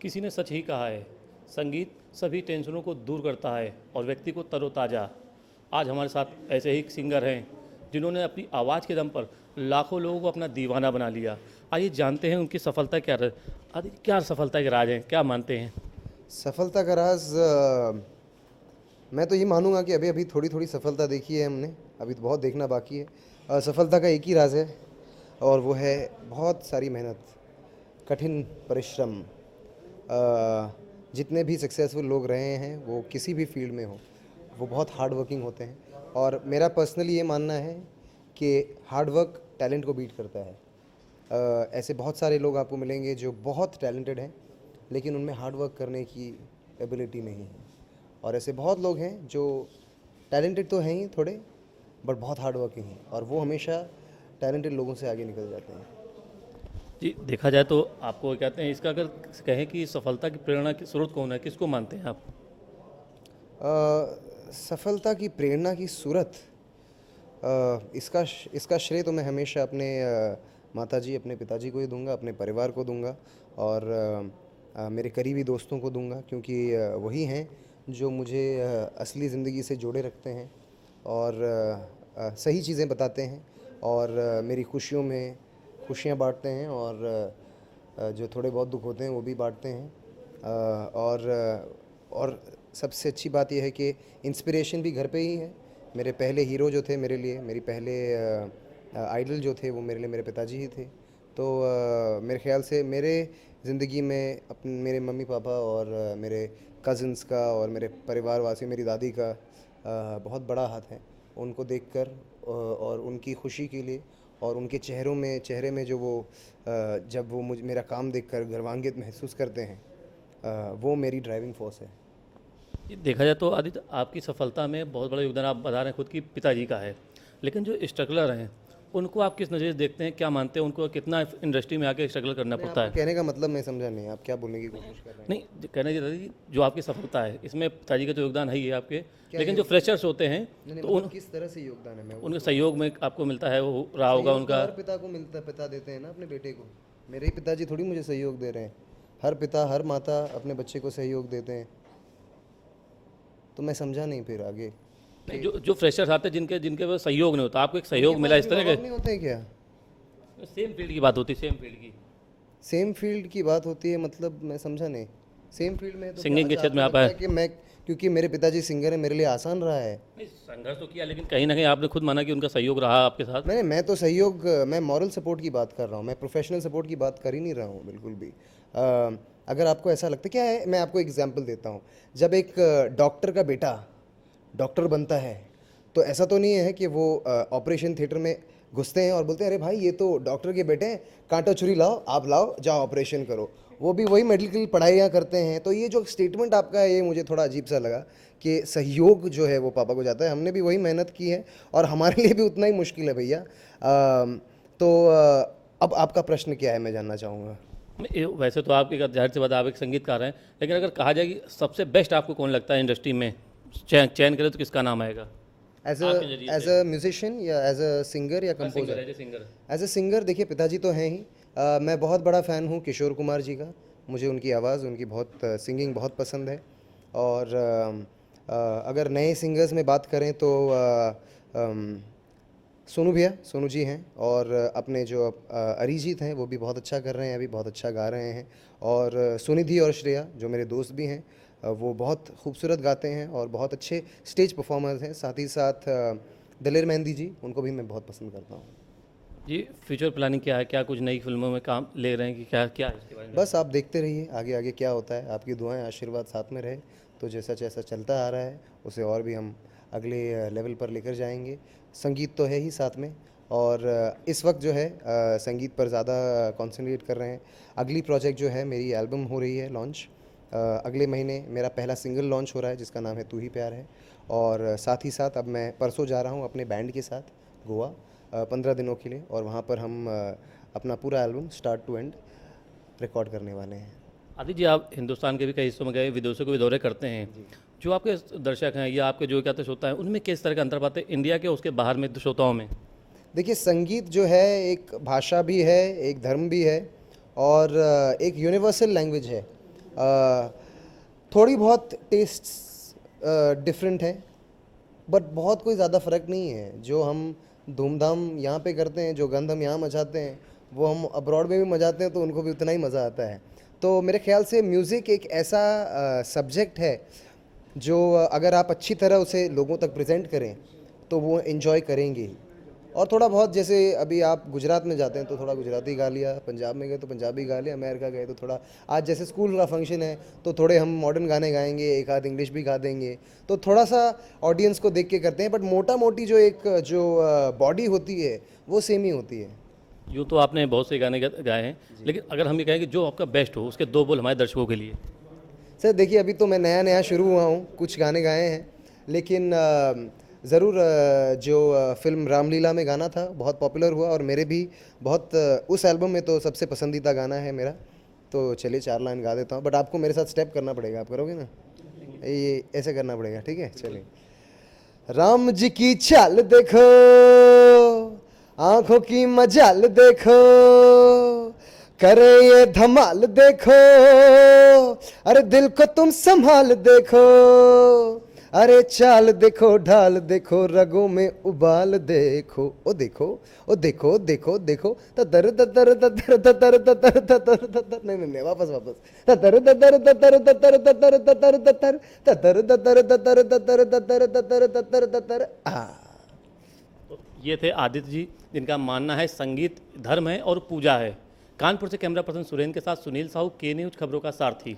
किसी ने सच ही कहा है, संगीत सभी टेंशनों को दूर करता है और व्यक्ति को तरोताज़ा। आज हमारे साथ ऐसे ही सिंगर हैं जिन्होंने अपनी आवाज़ के दम पर लाखों लोगों को अपना दीवाना बना लिया। आइए जानते हैं उनकी सफलता क्या क्या सफलता के राज हैं, क्या मानते हैं। सफलता का राज मैं तो ये मानूंगा कि अभी अभी थोड़ी थोड़ी सफलता देखी है हमने, अभी तो बहुत देखना बाकी है। सफलता का एक ही राज है और वो है बहुत सारी मेहनत, कठिन परिश्रम। जितने भी सक्सेसफुल लोग रहे हैं वो किसी भी फील्ड में हो, वो बहुत हार्ड वर्किंग होते हैं। और मेरा पर्सनली ये मानना है कि हार्ड वर्क टैलेंट को बीट करता है। ऐसे बहुत सारे लोग आपको मिलेंगे जो बहुत टैलेंटेड हैं लेकिन उनमें हार्ड वर्क करने की एबिलिटी नहीं है, और ऐसे बहुत लोग हैं जो टैलेंटेड तो हैं ही थोड़े बट बहुत हार्ड वर्किंग हैं, और वो हमेशा टैलेंटेड लोगों से आगे निकल जाते हैं। जी, देखा जाए तो आपको कहते हैं, इसका अगर कहें कि सफलता की प्रेरणा की स्रोत कौन है, किसको मानते हैं आप। सफलता की प्रेरणा की सूरत, इसका श्रेय तो मैं हमेशा अपने माताजी, अपने पिताजी को ही दूंगा, अपने परिवार को दूंगा और मेरे करीबी दोस्तों को दूंगा, क्योंकि वही हैं जो मुझे असली ज़िंदगी से जोड़े रखते हैं और सही चीज़ें बताते हैं और मेरी खुशियों में खुशियाँ बांटते हैं और जो थोड़े बहुत दुख होते हैं वो भी बांटते हैं। और सबसे अच्छी बात यह है कि इंस्पिरेशन भी घर पे ही है। मेरे पहले हीरो जो थे मेरे लिए, मेरी पहले आइडल जो थे वो मेरे लिए मेरे पिताजी ही थे। तो मेरे ख्याल से मेरे ज़िंदगी में मेरे मम्मी पापा और मेरे कज़न्स का और मेरे परिवार वासी, मेरी दादी का बहुत बड़ा हाथ है। उनको देखकर और उनकी खुशी के लिए और उनके चेहरे में जो वो जब वो मेरा काम देखकर गर्वान्वित महसूस करते हैं, वो मेरी ड्राइविंग फोर्स है। ये देखा जाए तो आदित्य, आपकी सफलता में बहुत बड़ा योगदान आप बता रहे हैं खुद की पिताजी का है, लेकिन जो स्ट्रगलर हैं उनको आप किस नज़रिए से देखते हैं, क्या मानते हैं, उनको कितना इंडस्ट्री में आके स्ट्रगल करना पड़ता है। कहने का मतलब मैं समझा नहीं, आप क्या बोलने की कोशिश कर रहे हैं? नहीं, कहना चाहिए दादी, जो आपकी सफलता है इसमें पिताजी का तो योगदान है ही है आपके, लेकिन जो फ्रेशर्स होते हैं नहीं, तो मतलब किस तरह से योगदान है? मैं उनके सहयोग में आपको मिलता है, वो रहा होगा सहयोग तो उनका। हर पिता को मिलता है, पिता देते हैं ना अपने बेटे को। मेरे ही पिताजी थोड़ी मुझे सहयोग दे रहे हैं, हर पिता हर माता अपने बच्चे को सहयोग देते हैं। तो मैं समझा नहीं फिर आगे। नहीं, जो फ्रेशर्स आते हैं जिनके जिनके वो सहयोग नहीं होता, आपको एक सहयोग मिला इस तरह नहीं होते हैं क्या? के सेम फील्ड की बात होती है, सेम फील्ड की सेम फील्ड की बात होती है मतलब मैं समझा नहीं। सेम फील्ड में तो सिंगिंग के क्षेत्र में आप लगता आए। है कि मैं, क्योंकि मेरे पिताजी सिंगर हैं, मेरे लिए आसान रहा है। नहीं, संघर्ष तो किया, लेकिन कहीं ना कहीं आपने खुद माना कि उनका सहयोग रहा आपके साथ। मैं तो सहयोग, मैं मॉरल सपोर्ट की बात कर रहा हूँ, मैं प्रोफेशनल सपोर्ट की बात कर ही नहीं रहा हूँ बिल्कुल भी। अगर आपको ऐसा लगता है, क्या है, मैं आपको एग्जांपल देता हूँ। जब एक डॉक्टर का बेटा डॉक्टर बनता है तो ऐसा तो नहीं है कि वो ऑपरेशन थिएटर में घुसते हैं और बोलते हैं अरे भाई ये तो डॉक्टर के बेटे हैं, कांटा छुरी लाओ, आप लाओ, जाओ ऑपरेशन करो। वो भी वही मेडिकल पढ़ाइयाँ करते हैं। तो ये जो स्टेटमेंट आपका है ये मुझे थोड़ा अजीब सा लगा कि सहयोग जो है वो पापा को जाता है। हमने भी वही मेहनत की है और हमारे लिए भी उतना ही मुश्किल है भैया। अब आपका प्रश्न क्या है, मैं जानना चाहूँगा। वैसे तो आपकी जाहिर सी बात है, आप एक संगीतकार हैं, लेकिन अगर कहा जाए कि सबसे बेस्ट आपको कौन लगता है इंडस्ट्री में, चयन करें तो किसका नाम आएगा आपके नज़रिए एज से? अ म्यूजिशियन या एज अ सिंगर या composer? Singer. As a singer देखिए, पिताजी तो हैं ही। मैं बहुत बड़ा फ़ैन हूँ किशोर कुमार जी का। मुझे उनकी आवाज़, उनकी बहुत सिंगिंग बहुत पसंद है। और अगर नए सिंगर्स में बात करें तो सोनू भैया, सोनू जी हैं। और अपने जो अरिजीत हैं वो भी बहुत अच्छा कर रहे हैं, अभी बहुत अच्छा गा रहे हैं। और सुनिधि और श्रेया जो मेरे दोस्त भी हैं, वो बहुत खूबसूरत गाते हैं और बहुत अच्छे स्टेज परफॉर्मर्स हैं। साथ ही साथ दलेर मेहंदी जी, उनको भी मैं बहुत पसंद करता हूँ। जी, फ्यूचर प्लानिंग क्या है, क्या कुछ नई फिल्मों में काम ले रहे हैं कि क्या क्या है इसके बारे में? बस आप देखते रहिए आगे आगे क्या होता है। आपकी दुआएं, आशीर्वाद साथ में रहे तो जैसा जैसा चलता आ रहा है उसे और भी हम अगले लेवल पर लेकर जाएंगे। संगीत तो है ही साथ में, और इस वक्त जो है संगीत पर ज़्यादा कंसंट्रेट कर रहे हैं। अगली प्रोजेक्ट जो है, मेरी एल्बम हो रही है लॉन्च। अगले महीने मेरा पहला सिंगल लॉन्च हो रहा है जिसका नाम है तू ही प्यार है। और साथ ही साथ अब मैं परसों जा रहा हूँ अपने बैंड के साथ गोवा 15 दिनों के लिए, और वहाँ पर हम अपना पूरा album start to end record करने वाले हैं। आदित्य जी, आप हिंदुस्तान के भी कई हिस्सों में गए, विदेशों के भी दौरे करते हैं। जो आपके दर्शक हैं या आपके जो क्या श्रोता हैं, उनमें किस तरह का अंतर पाते हैं इंडिया के उसके बाहर में श्रोताओं में? देखिए, संगीत जो है एक भाषा भी है, एक धर्म भी है और एक यूनिवर्सल लैंग्वेज है। थोड़ी बहुत टेस्ट्स डिफरेंट है, बट बहुत कोई ज़्यादा फ़र्क नहीं है। जो हम धूमधाम यहाँ पे करते हैं, जो गंध हम यहाँ मचाते हैं, वो हम अब्रॉड में भी मचाते हैं तो उनको भी उतना ही मज़ा आता है। तो मेरे ख्याल से म्यूज़िक एक ऐसा सब्जेक्ट है जो अगर आप अच्छी तरह उसे लोगों तक प्रेजेंट करें तो वो इन्जॉय करेंगे ही। और थोड़ा बहुत जैसे अभी आप गुजरात में जाते हैं तो थोड़ा गुजराती गा लिया, पंजाब में गए तो पंजाबी गा लिया, अमेरिका गए तो थोड़ा, आज जैसे स्कूल का फंक्शन है तो थोड़े हम मॉडर्न गाने गाएंगे, एक आध इंग्लिश भी गा देंगे, तो थोड़ा सा ऑडियंस को देख के करते हैं। बट मोटा मोटी जो बॉडी होती है वो सेम ही होती है। यूँ तो आपने बहुत से गाने गाए हैं, लेकिन अगर हम ये कहें कि जो आपका बेस्ट हो उसके दो बोल हमारे दर्शकों के लिए। सर देखिए, अभी तो मैं नया नया शुरू हुआ हूँ, कुछ गाने गाए हैं, लेकिन ज़रूर जो फिल्म रामलीला में गाना था बहुत पॉपुलर हुआ और मेरे भी बहुत उस एल्बम में तो सबसे पसंदीदा गाना है मेरा। तो चलिए 4 लाइन गा देता हूँ, बट आपको मेरे साथ स्टेप करना पड़ेगा। आप करोगे ना? ये ऐसे करना पड़ेगा, ठीक है? चलिए। राम जी की चाल देखो, आंखों की मजाल देखो, करे ये धमाल देखो, अरे दिल को तुम संभाल देखो, अरे चाल देखो ढाल देखो, रगों में उबाल देखो, ओ देखो, ओ देखो देखो देखो, ततर ततर ततर ततर ततर ततर ततर, नहीं वापस ततर ततर ततर ततर ततर ततर ततर ततर ततर ततर ततर ततर ततर ततर ततर आ। ये थे आदित्य जी, जिनका मानना है संगीत धर्म है और पूजा है। कानपुर से कैमरा पर्सन सुरेंद्र के साथ सुनील साहू, के न्यूज़ खबरों का सारथी।